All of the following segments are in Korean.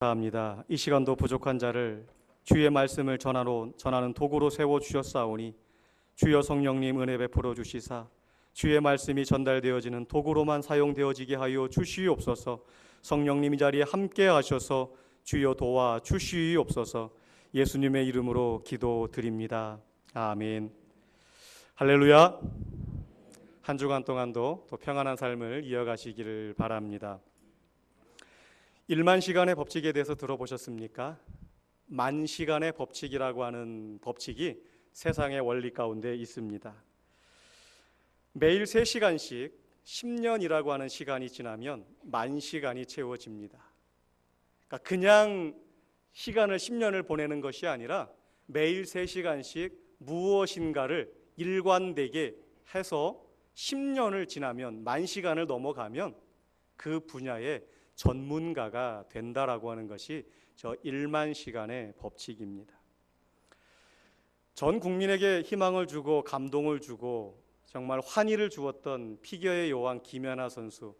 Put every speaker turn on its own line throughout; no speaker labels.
감사합니다. 이 시간도 부족한 자를 주의 말씀을 전하는 도구로 세워 주셨사오니 주여 성령님 은혜 베풀어 주시사 주의 말씀이 전달되어지는 도구로만 사용되어지게 하여 주시옵소서. 성령님 이 자리에 함께 하셔서 주여 도와 주시옵소서. 예수님의 이름으로 기도드립니다. 아멘. 할렐루야. 한 주간 동안도 또 평안한 삶을 이어가시기를 바랍니다. 1만 시간의 법칙에 대해서 들어보셨습니까? 만 시간의 법칙이라고 하는 법칙이 세상의 원리 가운데 있습니다. 매일 3시간씩 10년이라고 하는 시간이 지나면 만 시간이 채워집니다. 그러니까 그냥 시간을 10년을 보내는 것이 아니라 매일 3시간씩 무엇인가를 일관되게 해서 10년을 지나면 만 시간을 넘어가면 그 분야에 전문가가 된다라고 하는 것이 저 1만 시간의 법칙입니다. 전 국민에게 희망을 주고 감동을 주고 정말 환희를 주었던 피겨의 여왕 김연아 선수.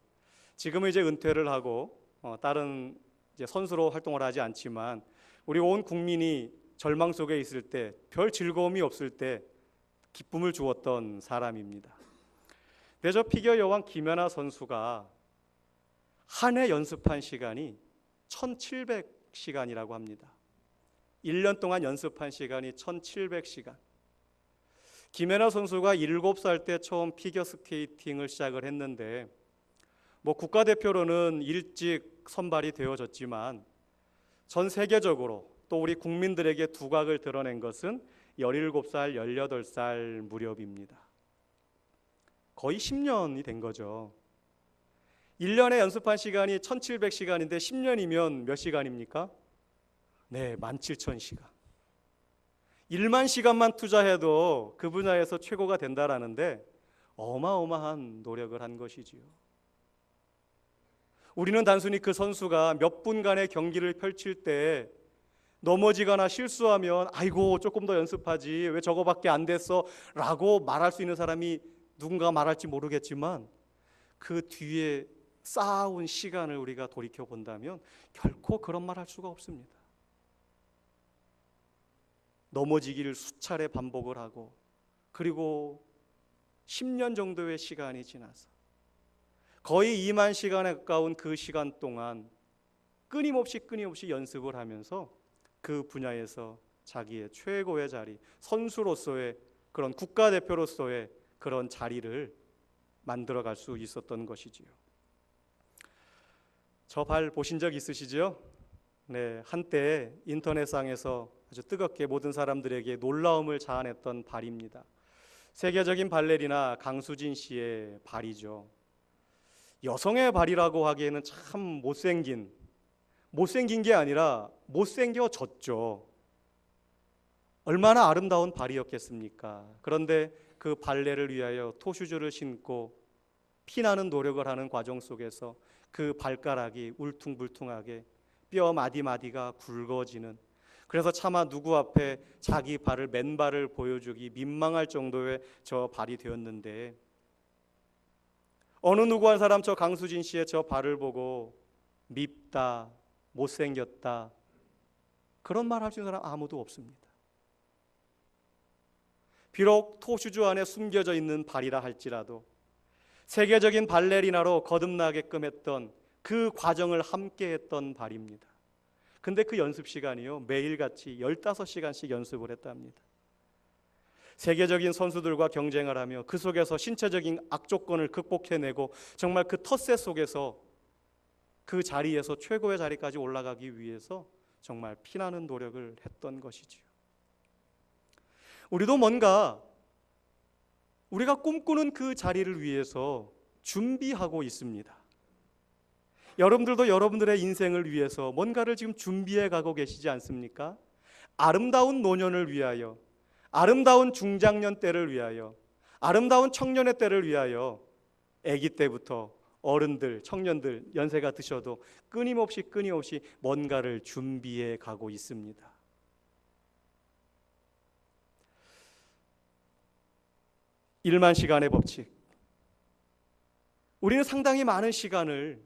지금은 이제 은퇴를 하고 다른 이제 선수로 활동을 하지 않지만 우리 온 국민이 절망 속에 있을 때, 별 즐거움이 없을 때 기쁨을 주었던 사람입니다. 근데 저 피겨 여왕 김연아 선수가 한 해 연습한 시간이 1700시간이라고 합니다. 1년 동안 연습한 시간이 1700시간. 김연아 선수가 7살 때 처음 피겨스케이팅을 시작을 했는데 국가대표로는 일찍 선발이 되어졌지만 전 세계적으로 또 우리 국민들에게 두각을 드러낸 것은 17살, 18살 무렵입니다. 거의 10년이 된 거죠. 1년에 연습한 시간이 1700시간인데 10년이면 몇 시간입니까? 네, 17,000시간. 1만 시간만 투자해도 그 분야에서 최고가 된다라는데 어마어마한 노력을 한 것이지요. 우리는 단순히 그 선수가 몇 분간의 경기를 펼칠 때 넘어지거나 실수하면 아이고 조금 더 연습하지 왜 저거밖에 안 됐어 라고 말할 수 있는 사람이 누군가 말할지 모르겠지만 그 뒤에 쌓아온 시간을 우리가 돌이켜 본다면 결코 그런 말 할 수가 없습니다. 넘어지기를 수차례 반복을 하고 그리고 10년 정도의 시간이 지나서 거의 2만 시간에 가까운 그 시간 동안 끊임없이 연습을 하면서 그 분야에서 자기의 최고의 자리, 선수로서의 그런 국가대표로서의 그런 자리를 만들어갈 수 있었던 것이지요. 저 발 보신 적 있으시죠? 네, 한때 인터넷상에서 아주 뜨겁게 모든 사람들에게 놀라움을 자아냈던 발입니다. 세계적인 발레리나 강수진 씨의 발이죠. 여성의 발이라고 하기에는 참 못생긴 게 아니라 못생겨졌죠. 얼마나 아름다운 발이었겠습니까? 그런데 그 발레를 위하여 토슈즈를 신고 피나는 노력을 하는 과정 속에서 그 발가락이 울퉁불퉁하게 뼈 마디마디가 굵어지는, 그래서 차마 누구 앞에 자기 발을 맨발을 보여주기 민망할 정도의 저 발이 되었는데 어느 누구 한 사람 저 강수진 씨의 저 발을 보고 밉다, 못생겼다 그런 말 할 수 있는 사람 아무도 없습니다. 비록 토슈즈 안에 숨겨져 있는 발이라 할지라도 세계적인 발레리나로 거듭나게끔 했던 그 과정을 함께 했던 발입니다. 근데 그 연습 시간이요 매일같이 15시간씩 연습을 했답니다. 세계적인 선수들과 경쟁을 하며 그 속에서 신체적인 악조건을 극복해내고 정말 그 텃세 속에서 그 자리에서 최고의 자리까지 올라가기 위해서 정말 피나는 노력을 했던 것이지요. 우리도 뭔가 우리가 꿈꾸는 그 자리를 위해서 준비하고 있습니다. 여러분들도 여러분들의 인생을 위해서 뭔가를 지금 준비해 가고 계시지 않습니까? 아름다운 노년을 위하여, 아름다운 중장년 때를 위하여, 아름다운 청년의 때를 위하여 아기 때부터 어른들, 청년들, 연세가 드셔도 끊임없이 뭔가를 준비해 가고 있습니다. 1만 시간의 법칙. 우리는 상당히 많은 시간을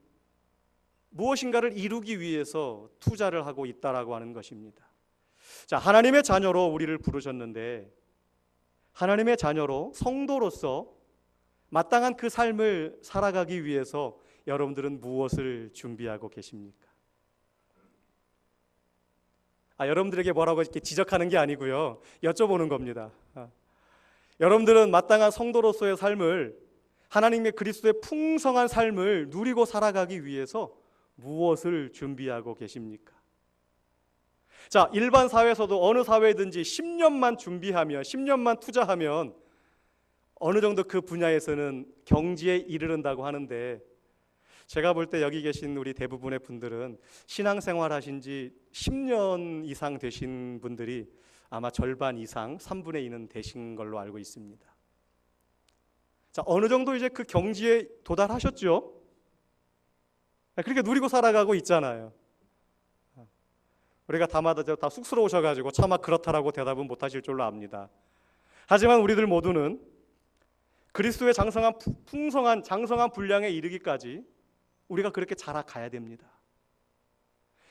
무엇인가를 이루기 위해서 투자를 하고 있다라고 하는 것입니다. 자, 하나님의 자녀로 우리를 부르셨는데 하나님의 자녀로 성도로서 마땅한 그 삶을 살아가기 위해서 여러분들은 무엇을 준비하고 계십니까? 여러분들에게 뭐라고 이렇게 지적하는 게 아니고요, 여쭤보는 겁니다. 여러분들은 마땅한 성도로서의 삶을, 하나님의 그리스도의 풍성한 삶을 누리고 살아가기 위해서 무엇을 준비하고 계십니까? 자, 일반 사회에서도 어느 사회든지 10년만 준비하면, 10년만 투자하면 어느 정도 그 분야에서는 경지에 이르른다고 하는데, 제가 볼 때 여기 계신 우리 대부분의 분들은 신앙생활 하신 지 10년 이상 되신 분들이 아마 절반 이상, 3분의 2는 되신 걸로 알고 있습니다. 자, 어느 정도 이제 그 경지에 도달하셨죠? 그렇게 누리고 살아가고 있잖아요. 우리가 다 쑥스러우셔가지고 차마 그렇다라고 대답은 못하실 줄로 압니다. 하지만 우리들 모두는 그리스도의 풍성한 장성한 분량에 이르기까지 우리가 그렇게 자라가야 됩니다.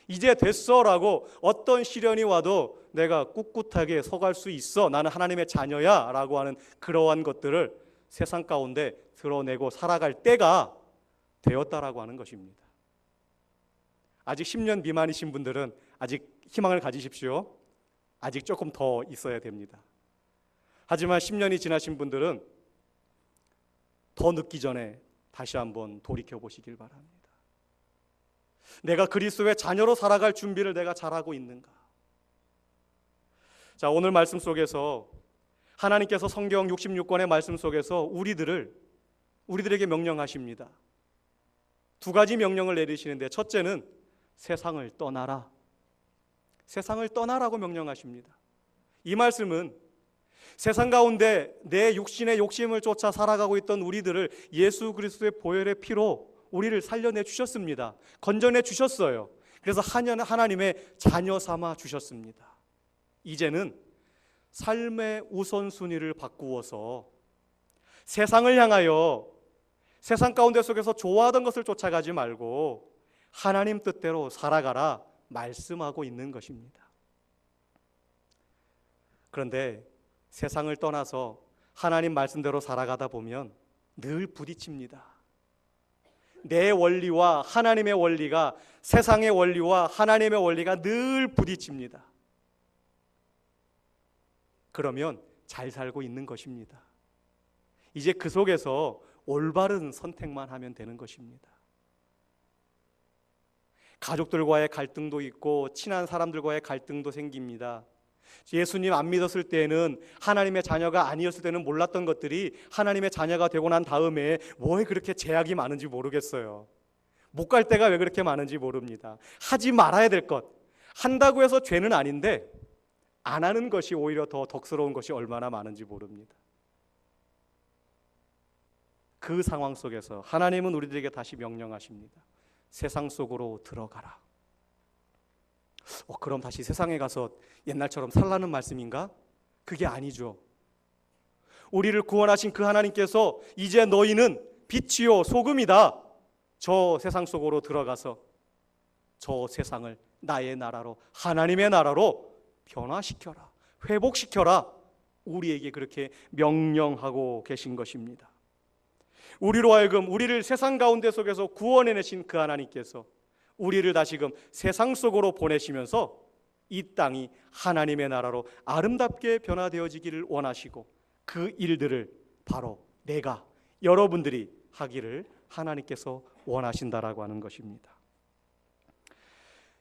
이제 됐어라고 어떤 시련이 와도 내가 꿋꿋하게 서갈 수 있어, 나는 하나님의 자녀야 라고 하는 그러한 것들을 세상 가운데 드러내고 살아갈 때가 되었다라고 하는 것입니다. 아직 10년 미만이신 분들은 아직 희망을 가지십시오. 아직 조금 더 있어야 됩니다. 하지만 10년이 지나신 분들은 더 늦기 전에 다시 한번 돌이켜 보시길 바랍니다. 내가 그리스도의 자녀로 살아갈 준비를 내가 잘하고 있는가? 자, 오늘 말씀 속에서 하나님께서 성경 66권의 말씀 속에서 우리들에게 명령하십니다. 두 가지 명령을 내리시는데, 첫째는 세상을 떠나라. 세상을 떠나라고 명령하십니다. 이 말씀은 세상 가운데 내 육신의 욕심을 쫓아 살아가고 있던 우리들을 예수 그리스도의 보혈의 피로 우리를 살려내 주셨습니다. 건져내 주셨어요. 그래서 하나님의 자녀 삼아 주셨습니다. 이제는 삶의 우선순위를 바꾸어서 세상을 향하여 세상 가운데 속에서 좋아하던 것을 쫓아가지 말고 하나님 뜻대로 살아가라 말씀하고 있는 것입니다. 그런데 세상을 떠나서 하나님 말씀대로 살아가다 보면 늘 부딪힙니다. 내 원리와 하나님의 원리가, 세상의 원리와 하나님의 원리가 늘 부딪힙니다. 그러면 잘 살고 있는 것입니다. 이제 그 속에서 올바른 선택만 하면 되는 것입니다. 가족들과의 갈등도 있고 친한 사람들과의 갈등도 생깁니다. 예수님 안 믿었을 때는, 하나님의 자녀가 아니었을 때는 몰랐던 것들이 하나님의 자녀가 되고 난 다음에 왜 그렇게 제약이 많은지 모르겠어요. 못 갈 때가 왜 그렇게 많은지 모릅니다. 하지 말아야 될 것, 한다고 해서 죄는 아닌데 안 하는 것이 오히려 더 덕스러운 것이 얼마나 많은지 모릅니다. 그 상황 속에서 하나님은 우리들에게 다시 명령하십니다. 세상 속으로 들어가라. 그럼 다시 세상에 가서 옛날처럼 살라는 말씀인가? 그게 아니죠. 우리를 구원하신 그 하나님께서 이제 너희는 빛이요 소금이다. 저 세상 속으로 들어가서 저 세상을 나의 나라로, 하나님의 나라로 변화시켜라, 회복시켜라. 우리에게 그렇게 명령하고 계신 것입니다. 우리로 하여금 우리를 세상 가운데 속에서 구원해내신 그 하나님께서 우리를 다시금 세상 속으로 보내시면서 이 땅이 하나님의 나라로 아름답게 변화되어지기를 원하시고, 그 일들을 바로 내가, 여러분들이 하기를 하나님께서 원하신다라고 하는 것입니다.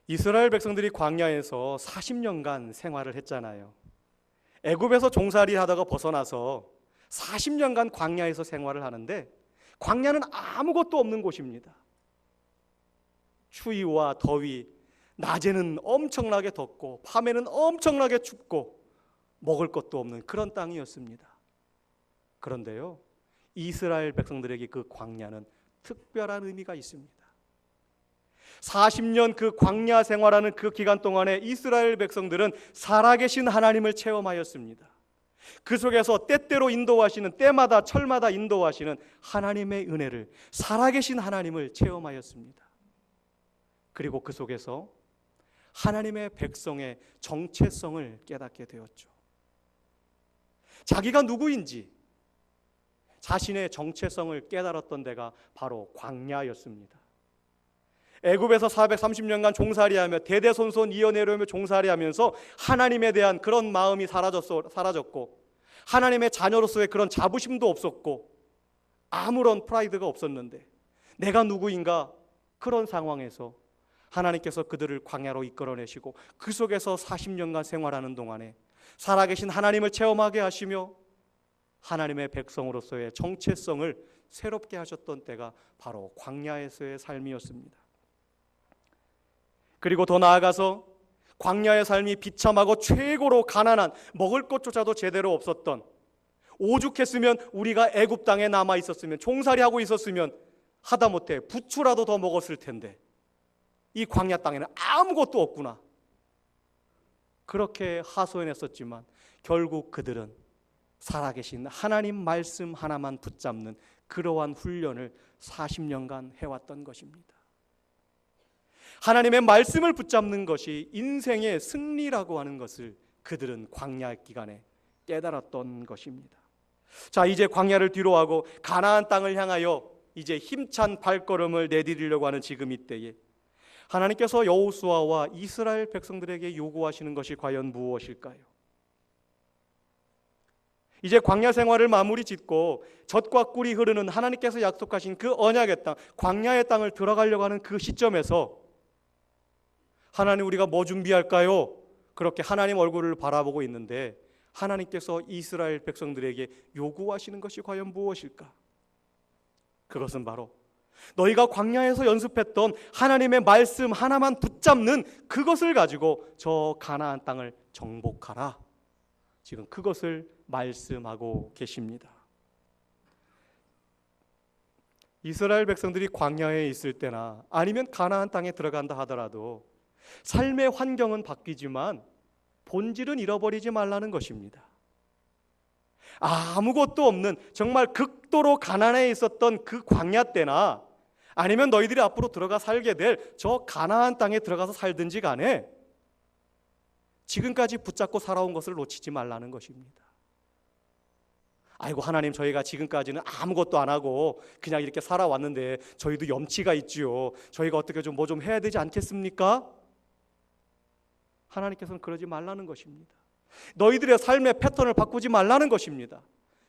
이스라엘 백성들이 광야에서 40년간 생활을 했잖아요. 애굽에서 종살이 하다가 벗어나서 40년간 광야에서 생활을 하는데, 광야는 아무것도 없는 곳입니다. 추위와 더위, 낮에는 엄청나게 덥고 밤에는 엄청나게 춥고 먹을 것도 없는 그런 땅이었습니다. 그런데요, 이스라엘 백성들에게 그 광야는 특별한 의미가 있습니다. 40년 그 광야 생활하는 그 기간 동안에 이스라엘 백성들은 살아계신 하나님을 체험하였습니다. 그 속에서 때때로 인도하시는, 때마다 철마다 인도하시는 하나님의 은혜를, 살아계신 하나님을 체험하였습니다. 그리고 그 속에서 하나님의 백성의 정체성을 깨닫게 되었죠. 자기가 누구인지 자신의 정체성을 깨달았던 데가 바로 광야였습니다. 애굽에서 430년간 종살이하며 대대손손 이어내려오며 종살이하면서 하나님에 대한 그런 마음이 사라졌고 하나님의 자녀로서의 그런 자부심도 없었고 아무런 프라이드가 없었는데 내가 누구인가 그런 상황에서 하나님께서 그들을 광야로 이끌어내시고 그 속에서 40년간 생활하는 동안에 살아계신 하나님을 체험하게 하시며 하나님의 백성으로서의 정체성을 새롭게 하셨던 때가 바로 광야에서의 삶이었습니다. 그리고 더 나아가서 광야의 삶이 비참하고 최고로 가난한, 먹을 것조차도 제대로 없었던, 오죽했으면 우리가 애굽 땅에 남아 있었으면, 종살이하고 있었으면 하다못해 부추라도 더 먹었을 텐데 이 광야 땅에는 아무것도 없구나, 그렇게 하소연했었지만 결국 그들은 살아계신 하나님 말씀 하나만 붙잡는 그러한 훈련을 40년간 해왔던 것입니다. 하나님의 말씀을 붙잡는 것이 인생의 승리라고 하는 것을 그들은 광야 기간에 깨달았던 것입니다. 자, 이제 광야를 뒤로하고 가나안 땅을 향하여 이제 힘찬 발걸음을 내디디려고 하는 지금 이때에 하나님께서 여호수아와 이스라엘 백성들에게 요구하시는 것이 과연 무엇일까요? 이제 광야 생활을 마무리 짓고 젖과 꿀이 흐르는 하나님께서 약속하신 그 언약의 땅, 광야의 땅을 들어가려고 하는 그 시점에서 하나님, 우리가 뭐 준비할까요? 그렇게 하나님 얼굴을 바라보고 있는데 하나님께서 이스라엘 백성들에게 요구하시는 것이 과연 무엇일까? 그것은 바로 너희가 광야에서 연습했던 하나님의 말씀 하나만 붙잡는 그것을 가지고 저 가나안 땅을 정복하라. 지금 그것을 말씀하고 계십니다. 이스라엘 백성들이 광야에 있을 때나 아니면 가나안 땅에 들어간다 하더라도 삶의 환경은 바뀌지만 본질은 잃어버리지 말라는 것입니다. 아무것도 없는 정말 극도로 가난해 있었던 그 광야 때나 아니면 너희들이 앞으로 들어가 살게 될 저 가나안 땅에 들어가서 살든지 간에 지금까지 붙잡고 살아온 것을 놓치지 말라는 것입니다. 아이고 하나님, 저희가 지금까지는 아무것도 안 하고 그냥 이렇게 살아왔는데 저희도 염치가 있지요. 저희가 어떻게 좀 뭐 좀 해야 되지 않겠습니까? 하나님께서는 그러지 말라는 것입니다. 너희들의 삶의 패턴을 바꾸지 말라는 것입니다.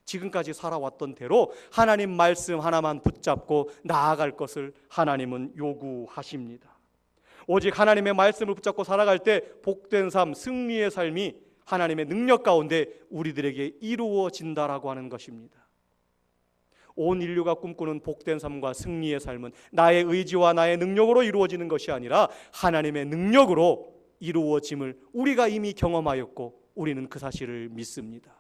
지금까지 살아왔던 대로 하나님 말씀 하나만 붙잡고 나아갈 것을 하나님은 요구하십니다. 오직 하나님의 말씀을 붙잡고 살아갈 때 복된 삶, 승리의 삶이 하나님의 능력 가운데 우리들에게 이루어진다라고 하는 것입니다. 온 인류가 꿈꾸는 복된 삶과 승리의 삶은 나의 의지와 나의 능력으로 이루어지는 것이 아니라 하나님의 능력으로 이루어짐을 우리가 이미 경험하였고 우리는 그 사실을 믿습니다.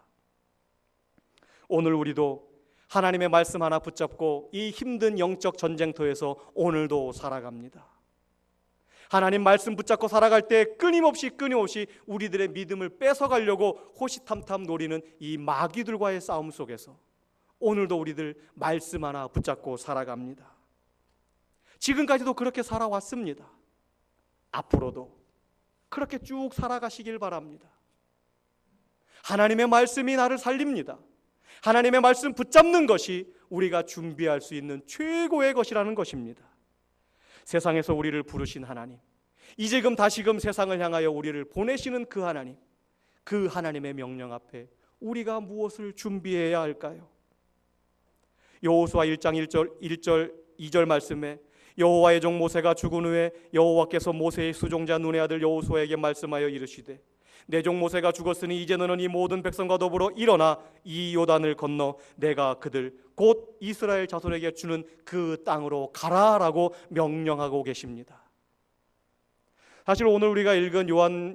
오늘 우리도 하나님의 말씀 하나 붙잡고 이 힘든 영적 전쟁터에서 오늘도 살아갑니다. 하나님 말씀 붙잡고 살아갈 때 끊임없이 우리들의 믿음을 뺏어가려고 호시탐탐 노리는 이 마귀들과의 싸움 속에서 오늘도 우리들 말씀 하나 붙잡고 살아갑니다. 지금까지도 그렇게 살아왔습니다. 앞으로도 그렇게 쭉 살아가시길 바랍니다. 하나님의 말씀이 나를 살립니다. 하나님의 말씀 붙잡는 것이 우리가 준비할 수 있는 최고의 것이라는 것입니다. 세상에서 우리를 부르신 하나님, 이제금 다시금 세상을 향하여 우리를 보내시는 그 하나님, 그 하나님의 명령 앞에 우리가 무엇을 준비해야 할까요? 여호수아 1장 1절 2절 말씀에 여호와의 종 모세가 죽은 후에 여호와께서 모세의 수종자 눈의 아들 여호수아에게 말씀하여 이르시되 내 종 모세가 죽었으니 이제 너는 이 모든 백성과 더불어 일어나 이 요단을 건너 내가 그들 곧 이스라엘 자손에게 주는 그 땅으로 가라라고 명령하고 계십니다. 사실 오늘 우리가 읽은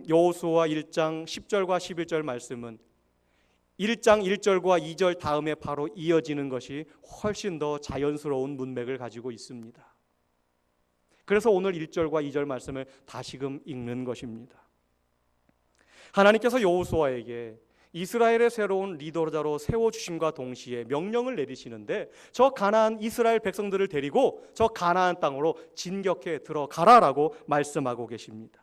여호수아 1장 10절과 11절 말씀은 1장 1절과 2절 다음에 바로 이어지는 것이 훨씬 더 자연스러운 문맥을 가지고 있습니다. 그래서 오늘 1절과 2절 말씀을 다시금 읽는 것입니다. 하나님께서 여호수아에게 이스라엘의 새로운 리더자로 세워주심과 동시에 명령을 내리시는데 저 가나안 이스라엘 백성들을 데리고 저 가나안 땅으로 진격해 들어가라라고 말씀하고 계십니다.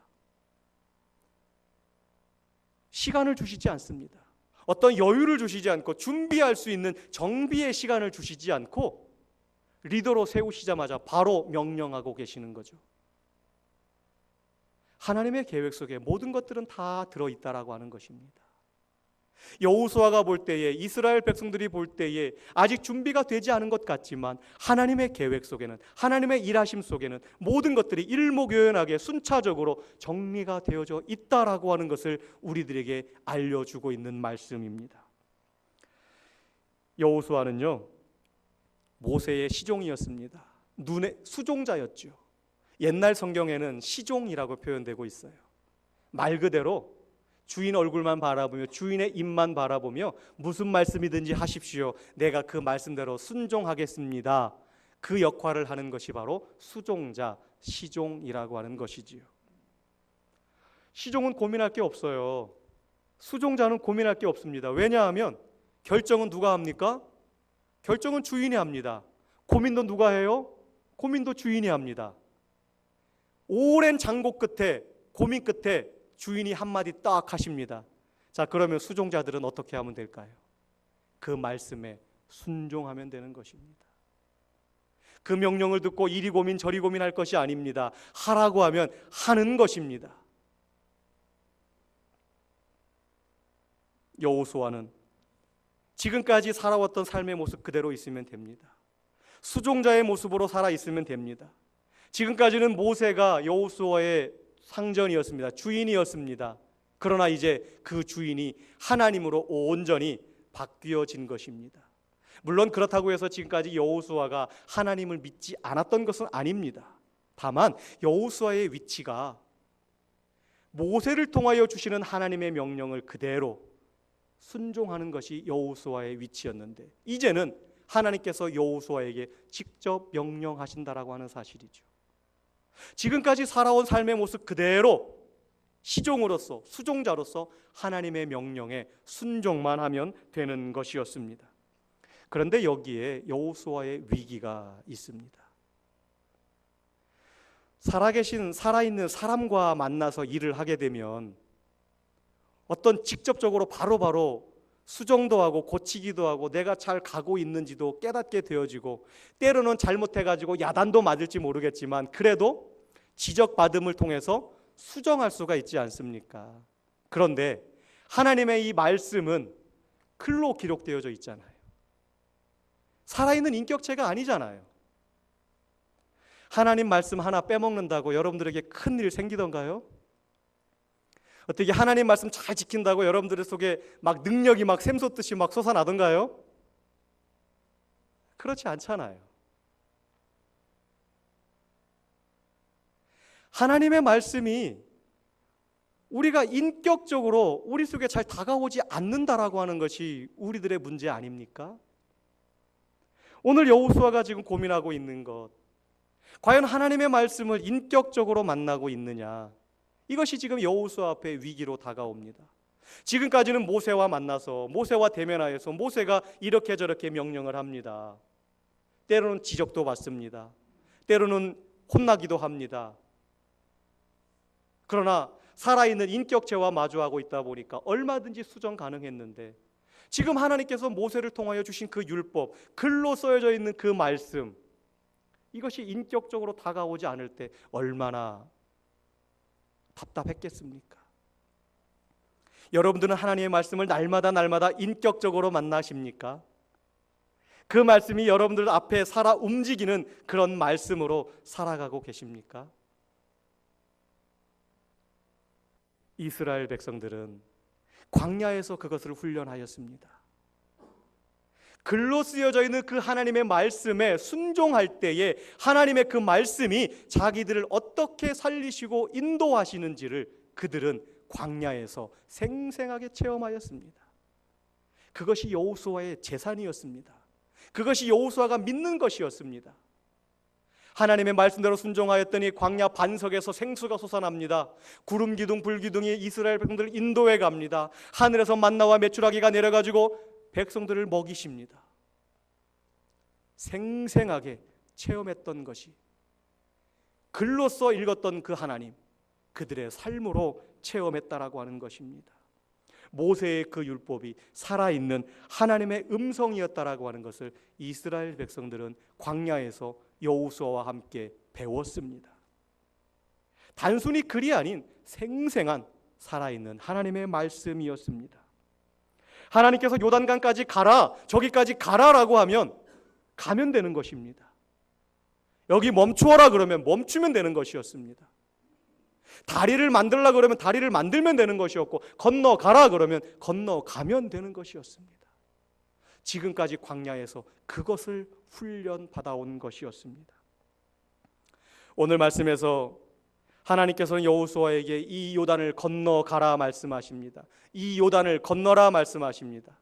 시간을 주시지 않습니다. 어떤 여유를 주시지 않고 준비할 수 있는 정비의 시간을 주시지 않고 리더로 세우시자마자 바로 명령하고 계시는 거죠. 하나님의 계획 속에 모든 것들은 다 들어있다라고 하는 것입니다. 여호수아가 볼 때에, 이스라엘 백성들이 볼 때에 아직 준비가 되지 않은 것 같지만 하나님의 계획 속에는, 하나님의 일하심 속에는 모든 것들이 일목요연하게 순차적으로 정리가 되어져 있다라고 하는 것을 우리들에게 알려주고 있는 말씀입니다. 여호수아는요, 모세의 시종이었습니다. 눈의 수종자였죠. 옛날 성경에는 시종이라고 표현되고 있어요. 말 그대로 주인 얼굴만 바라보며 주인의 입만 바라보며 무슨 말씀이든지 하십시오. 내가 그 말씀대로 순종하겠습니다. 그 역할을 하는 것이 바로 수종자, 시종이라고 하는 것이지요. 시종은 고민할 게 없어요. 수종자는 고민할 게 없습니다. 왜냐하면 결정은 누가 합니까? 결정은 주인이 합니다. 고민도 누가 해요? 고민도 주인이 합니다. 오랜 장고 끝에, 고민 끝에 주인이 한마디 딱 하십니다. 자, 그러면 수종자들은 어떻게 하면 될까요? 그 말씀에 순종하면 되는 것입니다. 그 명령을 듣고 이리 고민 저리 고민할 것이 아닙니다. 하라고 하면 하는 것입니다. 여호수아는 지금까지 살아왔던 삶의 모습 그대로 있으면 됩니다. 수종자의 모습으로 살아 있으면 됩니다. 지금까지는 모세가 여호수아의 상전이었습니다. 주인이었습니다. 그러나 이제 그 주인이 하나님으로 온전히 바뀌어진 것입니다. 물론 그렇다고 해서 지금까지 여호수아가 하나님을 믿지 않았던 것은 아닙니다. 다만 여호수아의 위치가 모세를 통하여 주시는 하나님의 명령을 그대로 순종하는 것이 여호수아의 위치였는데 이제는 하나님께서 여호수아에게 직접 명령하신다라고 하는 사실이죠. 지금까지 살아온 삶의 모습 그대로 시종으로서, 수종자로서 하나님의 명령에 순종만 하면 되는 것이었습니다. 그런데 여기에 여호수아의 위기가 있습니다. 살아있는 사람과 만나서 일을 하게 되면 어떤 직접적으로 바로바로 수정도 하고 고치기도 하고 내가 잘 가고 있는지도 깨닫게 되어지고 때로는 잘못해가지고 야단도 맞을지 모르겠지만 그래도 지적받음을 통해서 수정할 수가 있지 않습니까? 그런데 하나님의 이 말씀은 글로 기록되어져 있잖아요. 살아있는 인격체가 아니잖아요. 하나님 말씀 하나 빼먹는다고 여러분들에게 큰일 생기던가요? 어떻게 하나님 말씀 잘 지킨다고 여러분들 속에 막 능력이 막 샘솟듯이 막 솟아나던가요? 그렇지 않잖아요. 하나님의 말씀이 우리가 인격적으로 우리 속에 잘 다가오지 않는다라고 하는 것이 우리들의 문제 아닙니까? 오늘 여호수아가 지금 고민하고 있는 것, 과연 하나님의 말씀을 인격적으로 만나고 있느냐? 이것이 지금 여호수아 앞에 위기로 다가옵니다. 지금까지는 모세와 만나서 모세와 대면하여서 모세가 이렇게 저렇게 명령을 합니다. 때로는 지적도 받습니다. 때로는 혼나기도 합니다. 그러나 살아있는 인격체와 마주하고 있다 보니까 얼마든지 수정 가능했는데 지금 하나님께서 모세를 통하여 주신 그 율법, 글로 써져 있는 그 말씀, 이것이 인격적으로 다가오지 않을 때 얼마나 답답했겠습니까? 여러분들은 하나님의 말씀을 날마다 인격적으로 만나십니까? 그 말씀이 여러분들 앞에 살아 움직이는 그런 말씀으로 살아가고 계십니까? 이스라엘 백성들은 광야에서 그것을 훈련하였습니다. 글로 쓰여져 있는 그 하나님의 말씀에 순종할 때에 하나님의 그 말씀이 자기들을 어떻게 살리시고 인도하시는지를 그들은 광야에서 생생하게 체험하였습니다. 그것이 여호수아의 재산이었습니다. 그것이 여호수아가 믿는 것이었습니다. 하나님의 말씀대로 순종하였더니 광야 반석에서 생수가 솟아납니다. 구름 기둥 불 기둥이 이스라엘 백성들을 인도해 갑니다. 하늘에서 만나와 메추라기가 내려가지고 백성들을 먹이십니다. 생생하게 체험했던 것이 글로써 읽었던 그 하나님, 그들의 삶으로 체험했다라고 하는 것입니다. 모세의 그 율법이 살아있는 하나님의 음성이었다라고 하는 것을 이스라엘 백성들은 광야에서 여호수아와 함께 배웠습니다. 단순히 글이 아닌 생생한 살아있는 하나님의 말씀이었습니다. 하나님께서 요단강까지 가라, 저기까지 가라라고 하면 가면 되는 것입니다. 여기 멈추어라 그러면 멈추면 되는 것이었습니다. 다리를 만들라 그러면 다리를 만들면 되는 것이었고, 건너가라 그러면 건너가면 되는 것이었습니다. 지금까지 광야에서 그것을 훈련받아온 것이었습니다. 오늘 말씀에서 하나님께서는 여호수아에게 이 요단을 건너가라 말씀하십니다. 이 요단을 건너라 말씀하십니다.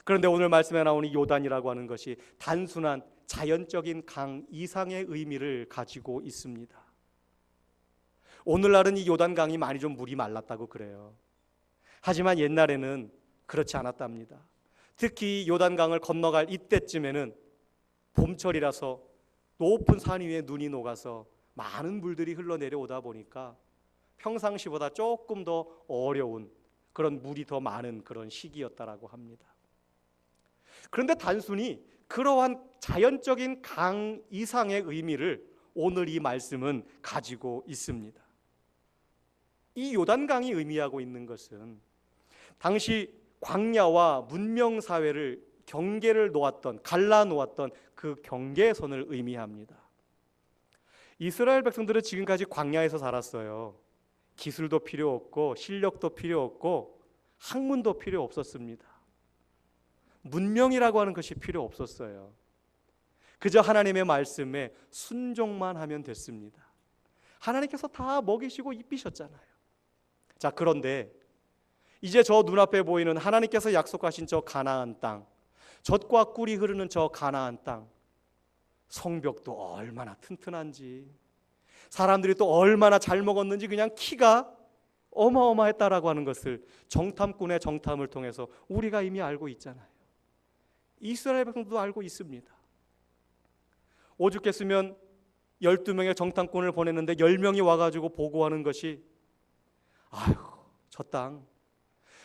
그런데 오늘 말씀에 나오는 요단이라고 하는 것이 단순한 자연적인 강 이상의 의미를 가지고 있습니다. 오늘날은 이 요단강이 많이 좀 물이 말랐다고 그래요. 하지만 옛날에는 그렇지 않았답니다. 특히 요단강을 건너갈 이때쯤에는 봄철이라서 높은 산 위에 눈이 녹아서 많은 물들이 흘러내려오다 보니까 평상시보다 조금 더 어려운 그런 물이 더 많은 그런 시기였다라고 합니다. 그런데 단순히 그러한 자연적인 강 이상의 의미를 오늘 이 말씀은 가지고 있습니다. 이 요단강이 의미하고 있는 것은 당시 광야와 문명사회를 경계를 놓았던, 갈라놓았던 그 경계선을 의미합니다. 이스라엘 백성들은 지금까지 광야에서 살았어요. 기술도 필요 없고 실력도 필요 없고 학문도 필요 없었습니다. 문명이라고 하는 것이 필요 없었어요. 그저 하나님의 말씀에 순종만 하면 됐습니다. 하나님께서 다 먹이시고 입히셨잖아요. 자, 그런데 이제 저 눈앞에 보이는 하나님께서 약속하신 저 가나안 땅, 젖과 꿀이 흐르는 저 가나안 땅, 성벽도 얼마나 튼튼한지, 사람들이 또 얼마나 잘 먹었는지 그냥 키가 어마어마했다라고 하는 것을 정탐꾼의 정탐을 통해서 우리가 이미 알고 있잖아요. 이스라엘 백성도 알고 있습니다. 오죽했으면 12명의 정탐꾼을 보냈는데 10명이 와가지고 보고하는 것이, 아유, 저 땅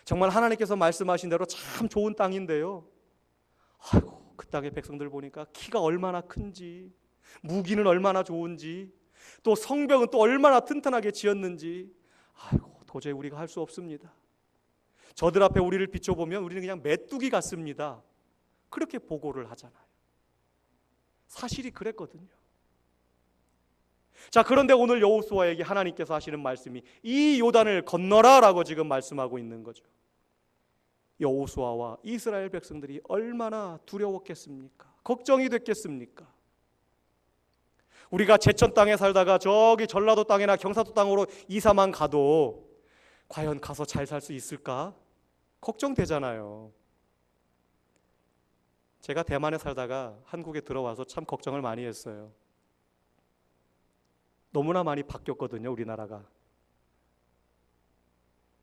정말 하나님께서 말씀하신 대로 참 좋은 땅인데요, 아이고, 그 땅의 백성들 보니까 키가 얼마나 큰지, 무기는 얼마나 좋은지, 또 성벽은 또 얼마나 튼튼하게 지었는지, 아이고, 도저히 우리가 할 수 없습니다. 저들 앞에 우리를 비춰보면 우리는 그냥 메뚜기 같습니다. 그렇게 보고를 하잖아요. 사실이 그랬거든요. 자, 그런데 오늘 여호수아에게 하나님께서 하시는 말씀이 이 요단을 건너라라고 지금 말씀하고 있는 거죠. 여호수아와 이스라엘 백성들이 얼마나 두려웠겠습니까? 걱정이 됐겠습니까? 우리가 제천 땅에 살다가 저기 전라도 땅이나 경상도 땅으로 이사만 가도 과연 가서 잘 살 수 있을까? 걱정되잖아요. 제가 대만에 살다가 한국에 들어와서 참 걱정을 많이 했어요. 너무나 많이 바뀌었거든요, 우리나라가.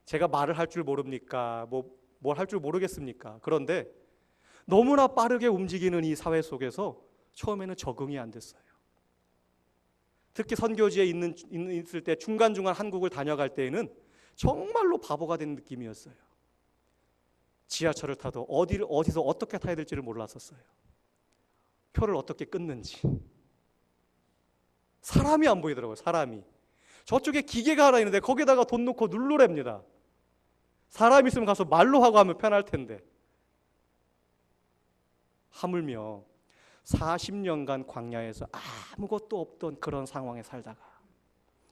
제가 말을 할 줄 모릅니까? 뭘 할 줄 모르겠습니까? 그런데 너무나 빠르게 움직이는 이 사회 속에서 처음에는 적응이 안 됐어요. 특히 선교지에 있을 때 중간중간 한국을 다녀갈 때에는 정말로 바보가 된 느낌이었어요. 지하철을 타도 어디서 어떻게 타야 될지를 몰랐었어요. 표를 어떻게 끊는지. 사람이 안 보이더라고요. 사람이. 저쪽에 기계가 하나 있는데 거기다가 돈 넣고 누르랍니다. 사람 있으면 가서 말로 하고 하면 편할 텐데. 하물며 40년간 광야에서 아무것도 없던 그런 상황에 살다가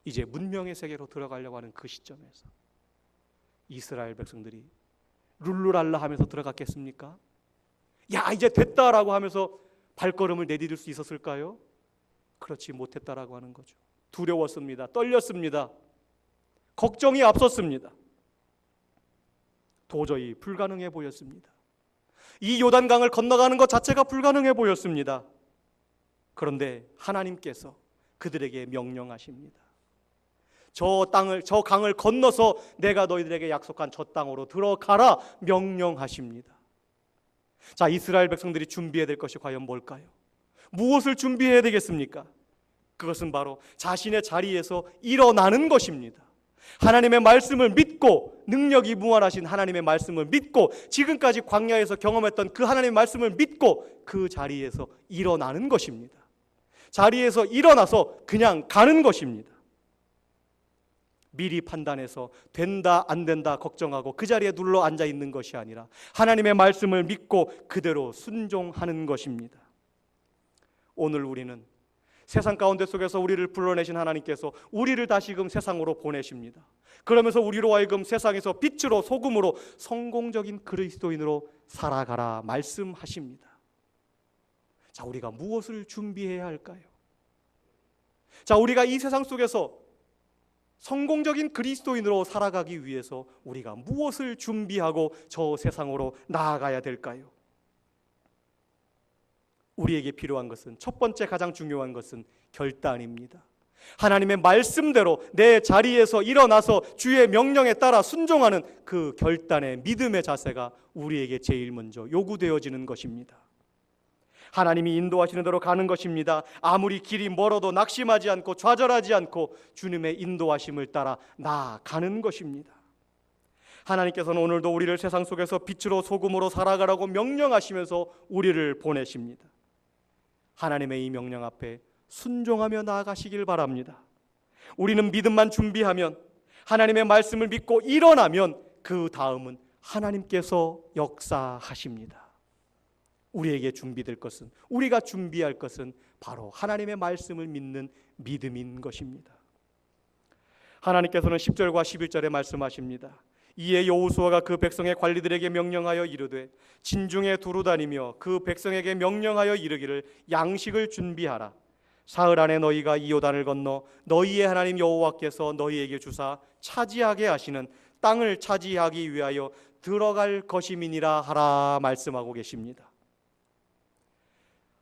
이제 문명의 세계로 들어가려고 하는 그 시점에서 이스라엘 백성들이 룰루랄라 하면서 들어갔겠습니까? 야, 이제 됐다라고 하면서 발걸음을 내디딜 수 있었을까요? 그렇지 못했다라고 하는 거죠. 두려웠습니다. 떨렸습니다. 걱정이 앞섰습니다. 도저히 불가능해 보였습니다. 이 요단강을 건너가는 것 자체가 불가능해 보였습니다. 그런데 하나님께서 그들에게 명령하십니다. 저 강을 건너서 내가 너희들에게 약속한 저 땅으로 들어가라 명령하십니다. 자, 이스라엘 백성들이 준비해야 될 것이 과연 뭘까요? 무엇을 준비해야 되겠습니까? 그것은 바로 자신의 자리에서 일어나는 것입니다. 하나님의 말씀을 믿고, 능력이 무한하신 하나님의 말씀을 믿고, 지금까지 광야에서 경험했던 그 하나님의 말씀을 믿고 그 자리에서 일어나는 것입니다. 자리에서 일어나서 그냥 가는 것입니다. 미리 판단해서 된다 안 된다 걱정하고 그 자리에 눌러 앉아 있는 것이 아니라 하나님의 말씀을 믿고 그대로 순종하는 것입니다. 오늘 우리는 세상 가운데 속에서 우리를 불러내신 하나님께서 우리를 다시금 세상으로 보내십니다. 그러면서 우리로 하여금 세상에서 빛으로 소금으로 성공적인 그리스도인으로 살아가라 말씀하십니다. 자, 우리가 무엇을 준비해야 할까요? 자, 우리가 이 세상 속에서 성공적인 그리스도인으로 살아가기 위해서 우리가 무엇을 준비하고 저 세상으로 나아가야 될까요? 우리에게 필요한 것은, 첫 번째 가장 중요한 것은 결단입니다. 하나님의 말씀대로 내 자리에서 일어나서 주의 명령에 따라 순종하는 그 결단의 믿음의 자세가 우리에게 제일 먼저 요구되어지는 것입니다. 하나님이 인도하시는 대로 가는 것입니다. 아무리 길이 멀어도 낙심하지 않고 좌절하지 않고 주님의 인도하심을 따라 나아가는 것입니다. 하나님께서는 오늘도 우리를 세상 속에서 빛으로 소금으로 살아가라고 명령하시면서 우리를 보내십니다. 하나님의 이 명령 앞에 순종하며 나아가시길 바랍니다. 우리는 믿음만 준비하면, 하나님의 말씀을 믿고 일어나면 그 다음은 하나님께서 역사하십니다. 우리에게 준비될 것은, 우리가 준비할 것은 바로 하나님의 말씀을 믿는 믿음인 것입니다. 하나님께서는 10절과 11절에 말씀하십니다. 이에 여호수아가 그 백성의 관리들에게 명령하여 이르되 진중에 두루 다니며 그 백성에게 명령하여 이르기를 양식을 준비하라. 사흘 안에 너희가 이 요단을 건너 너희의 하나님 여호와께서 너희에게 주사 차지하게 하시는 땅을 차지하기 위하여 들어갈 것임이니라 하라 말씀하고 계십니다.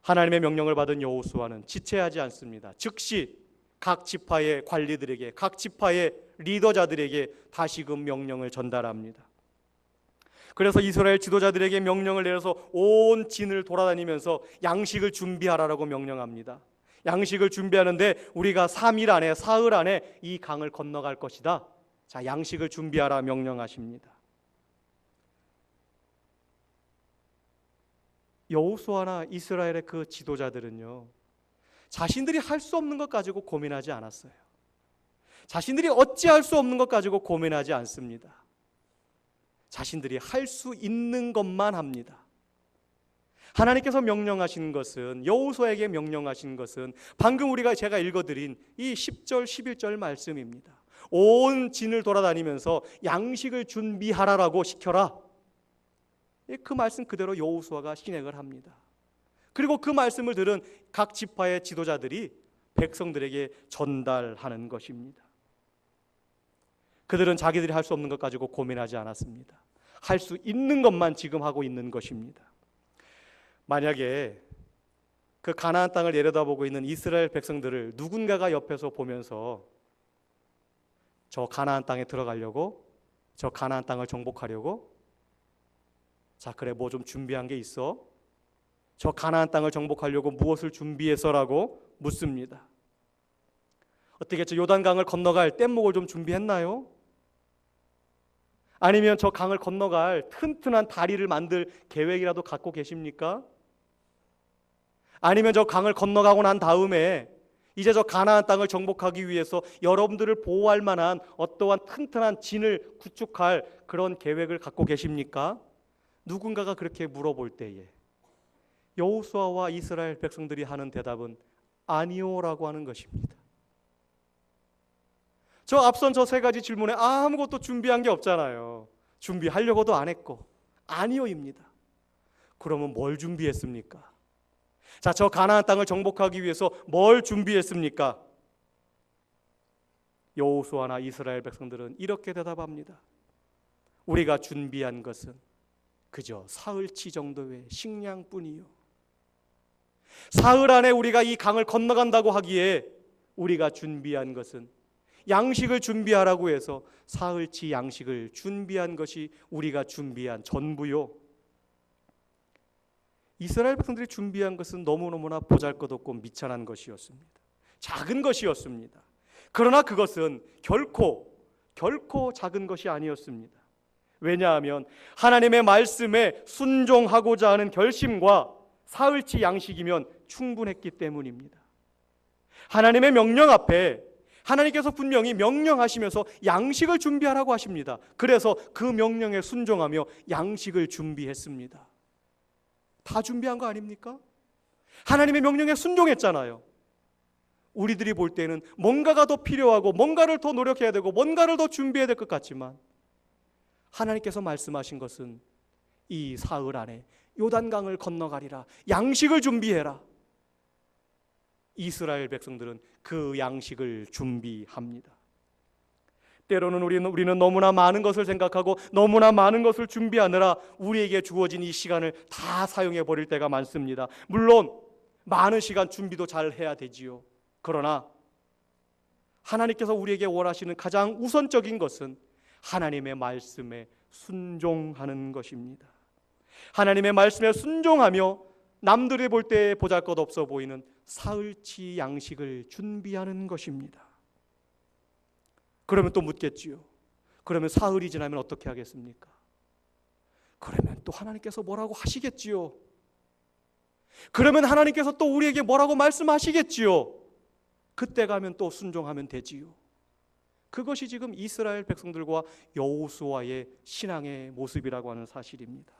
하나님의 명령을 받은 여호수아는 지체하지 않습니다. 즉시 각 지파의 관리들에게, 각 지파의 리더자들에게 다시금 명령을 전달합니다. 그래서 이스라엘 지도자들에게 명령을 내려서 온 진을 돌아다니면서 양식을 준비하라라고 명령합니다. 양식을 준비하는데 우리가 3일 안에, 사흘 안에 이 강을 건너갈 것이다. 자, 양식을 준비하라 명령하십니다. 여호수아나 이스라엘의 그 지도자들은요, 자신들이 할 수 없는 것 가지고 고민하지 않았어요. 자신들이 어찌할 수 없는 것 가지고 고민하지 않습니다. 자신들이 할 수 있는 것만 합니다. 하나님께서 명령하신 것은, 여호수아에게 명령하신 것은 방금 제가 읽어드린 이 10절 11절 말씀입니다. 온 진을 돌아다니면서 양식을 준비하라라고 시켜라. 그 말씀 그대로 여호수아가 실행을 합니다. 그리고 그 말씀을 들은 각 지파의 지도자들이 백성들에게 전달하는 것입니다. 그들은 자기들이 할 수 없는 것 가지고 고민하지 않았습니다. 할 수 있는 것만 지금 하고 있는 것입니다. 만약에 그 가나안 땅을 내려다보고 있는 이스라엘 백성들을 누군가가 옆에서 보면서 저 가나안 땅에 들어가려고, 저 가나안 땅을 정복하려고, 자, 그래, 뭐 좀 준비한 게 있어? 저 가나안 땅을 정복하려고 무엇을 준비해서라고 묻습니다. 어떻게 저 요단강을 건너갈 뗏목을 좀 준비했나요? 아니면 저 강을 건너갈 튼튼한 다리를 만들 계획이라도 갖고 계십니까? 아니면 저 강을 건너가고 난 다음에 이제 저 가나안 땅을 정복하기 위해서 여러분들을 보호할 만한 어떠한 튼튼한 진을 구축할 그런 계획을 갖고 계십니까? 누군가가 그렇게 물어볼 때에 여호수아와 이스라엘 백성들이 하는 대답은 아니오라고 하는 것입니다. 저 앞선 저 세 가지 질문에 아무것도 준비한 게 없잖아요. 준비하려고도 안 했고 아니오입니다. 그러면 뭘 준비했습니까? 자, 저 가나안 땅을 정복하기 위해서 뭘 준비했습니까? 여호수아나 이스라엘 백성들은 이렇게 대답합니다. 우리가 준비한 것은 그저 사흘치 정도의 식량뿐이요, 사흘 안에 우리가 이 강을 건너간다고 하기에 우리가 준비한 것은, 양식을 준비하라고 해서 사흘치 양식을 준비한 것이 우리가 준비한 전부요. 이스라엘 백성들이 준비한 것은 너무너무나 보잘것없고 미천한 것이었습니다. 작은 것이었습니다. 그러나 그것은 결코 작은 것이 아니었습니다. 왜냐하면 하나님의 말씀에 순종하고자 하는 결심과 사흘치 양식이면 충분했기 때문입니다. 하나님의 명령 앞에 하나님께서 분명히 명령하시면서 양식을 준비하라고 하십니다. 그래서 그 명령에 순종하며 양식을 준비했습니다. 다 준비한 거 아닙니까? 하나님의 명령에 순종했잖아요. 우리들이 볼 때는 뭔가가 더 필요하고 뭔가를 더 노력해야 되고 뭔가를 더 준비해야 될 것 같지만, 하나님께서 말씀하신 것은 이 사흘 안에 요단강을 건너가리라, 양식을 준비해라. 이스라엘 백성들은 그 양식을 준비합니다. 때로는 우리는 너무나 많은 것을 생각하고 너무나 많은 것을 준비하느라 우리에게 주어진 이 시간을 다 사용해 버릴 때가 많습니다. 물론 많은 시간 준비도 잘 해야 되지요. 그러나 하나님께서 우리에게 원하시는 가장 우선적인 것은 하나님의 말씀에 순종하는 것입니다. 하나님의 말씀에 순종하며 남들이 볼 때 보잘것없어 보이는 사흘치 양식을 준비하는 것입니다. 그러면 또 묻겠지요. 그러면 사흘이 지나면 어떻게 하겠습니까? 그러면 또 하나님께서 뭐라고 하시겠지요. 그러면 하나님께서 또 우리에게 뭐라고 말씀하시겠지요. 그때 가면 또 순종하면 되지요. 그것이 지금 이스라엘 백성들과 여호수아의 신앙의 모습이라고 하는 사실입니다.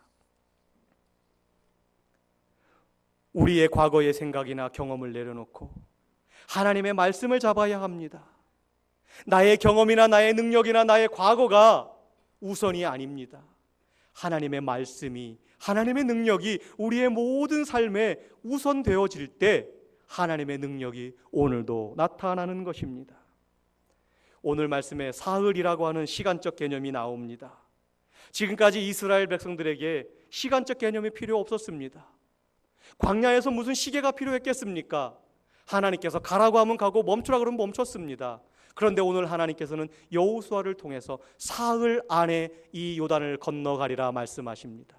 우리의 과거의 생각이나 경험을 내려놓고 하나님의 말씀을 잡아야 합니다. 나의 경험이나 나의 능력이나 나의 과거가 우선이 아닙니다. 하나님의 말씀이, 하나님의 능력이 우리의 모든 삶에 우선되어질 때 하나님의 능력이 오늘도 나타나는 것입니다. 오늘 말씀에 사흘이라고 하는 시간적 개념이 나옵니다. 지금까지 이스라엘 백성들에게 시간적 개념이 필요 없었습니다. 광야에서 무슨 시계가 필요했겠습니까? 하나님께서 가라고 하면 가고 멈추라 그러면 멈췄습니다. 그런데 오늘 하나님께서는 여호수아를 통해서 사흘 안에 이 요단을 건너가리라 말씀하십니다.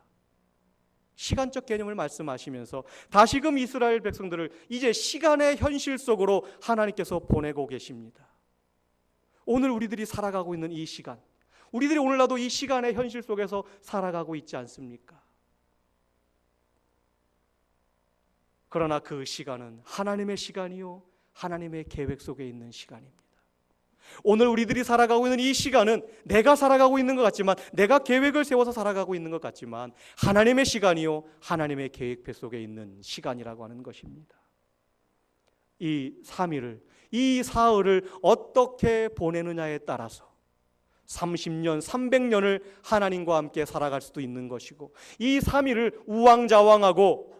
시간적 개념을 말씀하시면서 다시금 이스라엘 백성들을 이제 시간의 현실 속으로 하나님께서 보내고 계십니다. 오늘 우리들이 살아가고 있는 이 시간, 우리들이 오늘날도 이 시간의 현실 속에서 살아가고 있지 않습니까? 그러나 그 시간은 하나님의 시간이요, 하나님의 계획 속에 있는 시간입니다. 오늘 우리들이 살아가고 있는 이 시간은 내가 살아가고 있는 것 같지만, 내가 계획을 세워서 살아가고 있는 것 같지만 하나님의 시간이요, 하나님의 계획 속에 있는 시간이라고 하는 것입니다. 이 3일을, 이 사흘을 어떻게 보내느냐에 따라서 30년, 300년을 하나님과 함께 살아갈 수도 있는 것이고, 이 3일을 우왕좌왕하고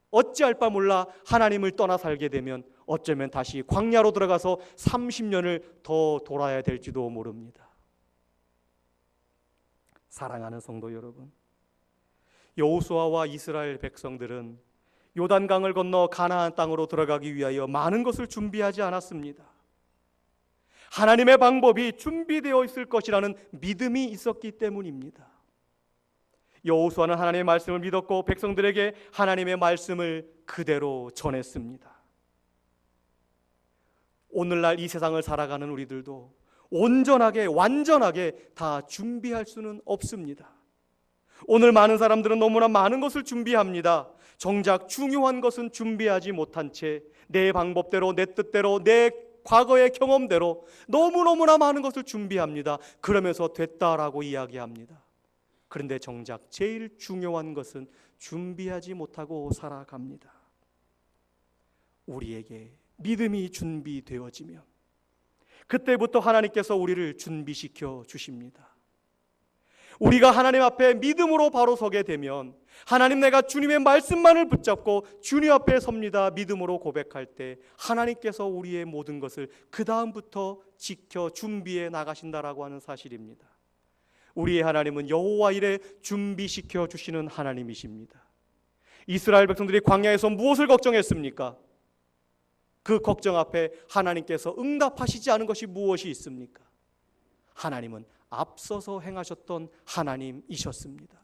어찌할 바 몰라 하나님을 떠나 살게 되면 어쩌면 다시 광야로 들어가서 30년을 더 돌아야 될지도 모릅니다. 사랑하는 성도 여러분, 여호수아와 이스라엘 백성들은 요단강을 건너 가나안 땅으로 들어가기 위하여 많은 것을 준비하지 않았습니다. 하나님의 방법이 준비되어 있을 것이라는 믿음이 있었기 때문입니다. 여호수아는 하나님의 말씀을 믿었고 백성들에게 하나님의 말씀을 그대로 전했습니다. 오늘날 이 세상을 살아가는 우리들도 온전하게, 완전하게 다 준비할 수는 없습니다. 오늘 많은 사람들은 너무나 많은 것을 준비합니다. 정작 중요한 것은 준비하지 못한 채 내 방법대로, 내 뜻대로, 내 과거의 경험대로 너무너무나 많은 것을 준비합니다. 그러면서 됐다라고 이야기합니다. 그런데 정작 제일 중요한 것은 준비하지 못하고 살아갑니다. 우리에게 믿음이 준비되어지면 그때부터 하나님께서 우리를 준비시켜 주십니다. 우리가 하나님 앞에 믿음으로 바로 서게 되면, 하나님, 내가 주님의 말씀만을 붙잡고 주님 앞에 섭니다 믿음으로 고백할 때 하나님께서 우리의 모든 것을 그 다음부터 지켜 준비해 나가신다라고 하는 사실입니다. 우리의 하나님은 여호와 이레 준비시켜 주시는 하나님이십니다. 이스라엘 백성들이 광야에서 무엇을 걱정했습니까? 그 걱정 앞에 하나님께서 응답하시지 않은 것이 무엇이 있습니까? 하나님은 앞서서 행하셨던 하나님이셨습니다.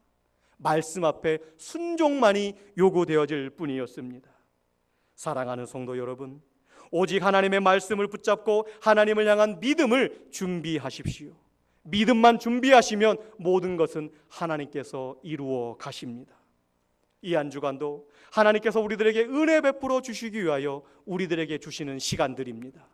말씀 앞에 순종만이 요구되어질 뿐이었습니다. 사랑하는 성도 여러분, 오직 하나님의 말씀을 붙잡고 하나님을 향한 믿음을 준비하십시오. 믿음만 준비하시면 모든 것은 하나님께서 이루어 가십니다. 이 한 주간도 하나님께서 우리들에게 은혜 베풀어 주시기 위하여 우리들에게 주시는 시간들입니다.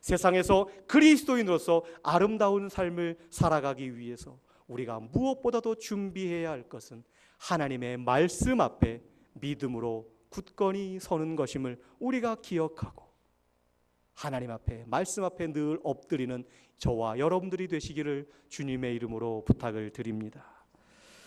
세상에서 그리스도인으로서 아름다운 삶을 살아가기 위해서 우리가 무엇보다도 준비해야 할 것은 하나님의 말씀 앞에 믿음으로 굳건히 서는 것임을 우리가 기억하고, 하나님 앞에 말씀 앞에 늘 엎드리는 저와 여러분들이 되시기를 주님의 이름으로 부탁을 드립니다.